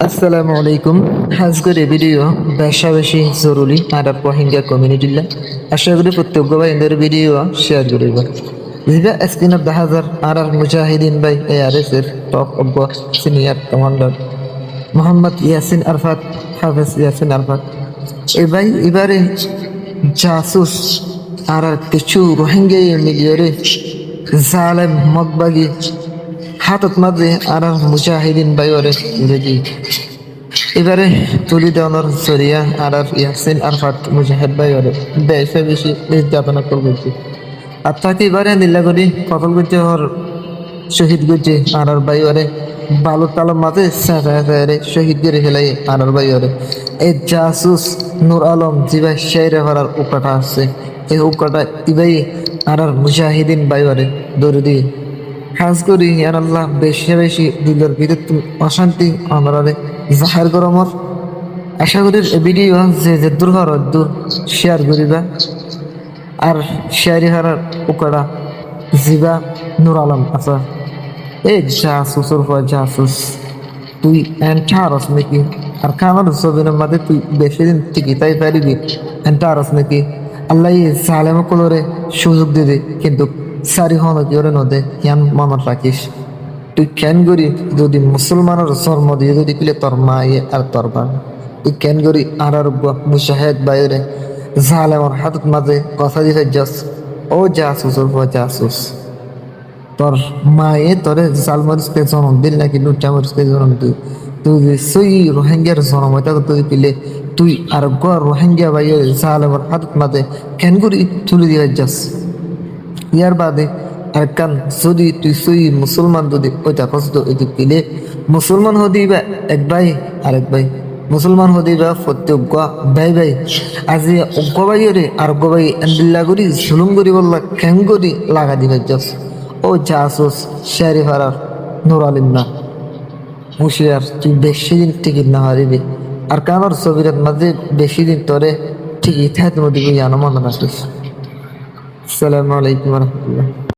আসসালামু আলাইকুম। আজকের এই ভিডিও বেশি জরুরি আর রোহিঙ্গা কমিউনিটিলা আশা করি প্রত্যেক ভাইদের ভিডিও শেয়ার করিব। যেটা স্ক্রিনত দেখা যার আর মুজাহিদিন ভাই ARS এর top of senior commander Mohammad Yasin Arfat, হাফেজ ইয়াসিন আরফাত এই ভাই এবারে জাসুস আর কিছু রোহিঙ্গা মিলিয়রে জালেম মগবাগি হাতত মাঝে আর মুজাহিদিন বাইরে যদি এবারে তুলি দেওয়ানোর জরিয়া আর ইয়াসিন আরফাত মুজাহিদ বাইরে বেশি নির্যাতনা করবে। আর তাকে এবারে নীলাগরি কতল করতে হর শহীদ করছে আর বাইরে বালু তালম মাঝে শহীদ করে হেলাই আর বাইরে এই জাসুস নূর আলম জিবাই শেরে হরার উকাটা আছে। এই উকাটা ইবাই আর মুজাহিদিন বাইরে দৌড়ে দিয়ে খাস করি আর আল্লাহ বেশি দিলের ভিতর অশান্তি আমরা জাহার গরমর আশা করি ভিডিও যে দূর হওয়ার দূর শেয়ার করিবা আর শেয়ারি হারার উকাড়া জিবা নূর আলম আচ্ছা এই জাসুসের পর জাসুস তুই এন্টারস নাকি আর কামার ছবির মধ্যে তুই বেশি দিন টিকি তাই পারিবি এন্টারস নাকি আল্লাহ সালেম কলরে সুযোগ দিবি কিন্তু সারি হন কি ওরে নদে ইয়ান মনত রাখিস তুই কেন করি যদি মুসলমানের জন্ম দিয়ে যদি পিলে তোর মা আর তোর বা তুই কেন করি আর মুশাহেদ বাইরে জালেমর হাতত মাঝে কথা দিতে যাস ও জাসুস ও জাসুস তোর মায়ে তোরে জালমারিসকে জন্ম দিল নাকি লুটামারিসকে জন্ম দিল তুই সই রোহিঙ্গার জন্ম এটা তুই পিলে তুই আর রোহিঙ্গা বাইরে জালেমর হাতত মাঝে কেন করি তুলে দিয়ে যাস ইয়ার বাদে আর কান যদি তুই সই মুসলমান যদি ওইটা কষ্ট এটি পিলে মুসলমান হদিবা এক ভাই আরেক ভাই মুসলমান হদিবা প্রত্যেক ভাই ভাই আজি অজ্ঞবাই রে আর অজ্ঞবাই এন্ডিল্লা করি জুলুম করি বললা খেং করি লাগা দিবে যাস ও জাসুস শেরি ফারার নুর আলিম না হুশিয়ার তুই বেশি দিন টিকিট না হারিবি আর কামার ছবির মাঝে বেশি দিন তোরে ঠিকই থাকতে মধ্যে জানো মনে রাখিস। আসসালামু আলাইকুম রহমতুল্লাহ।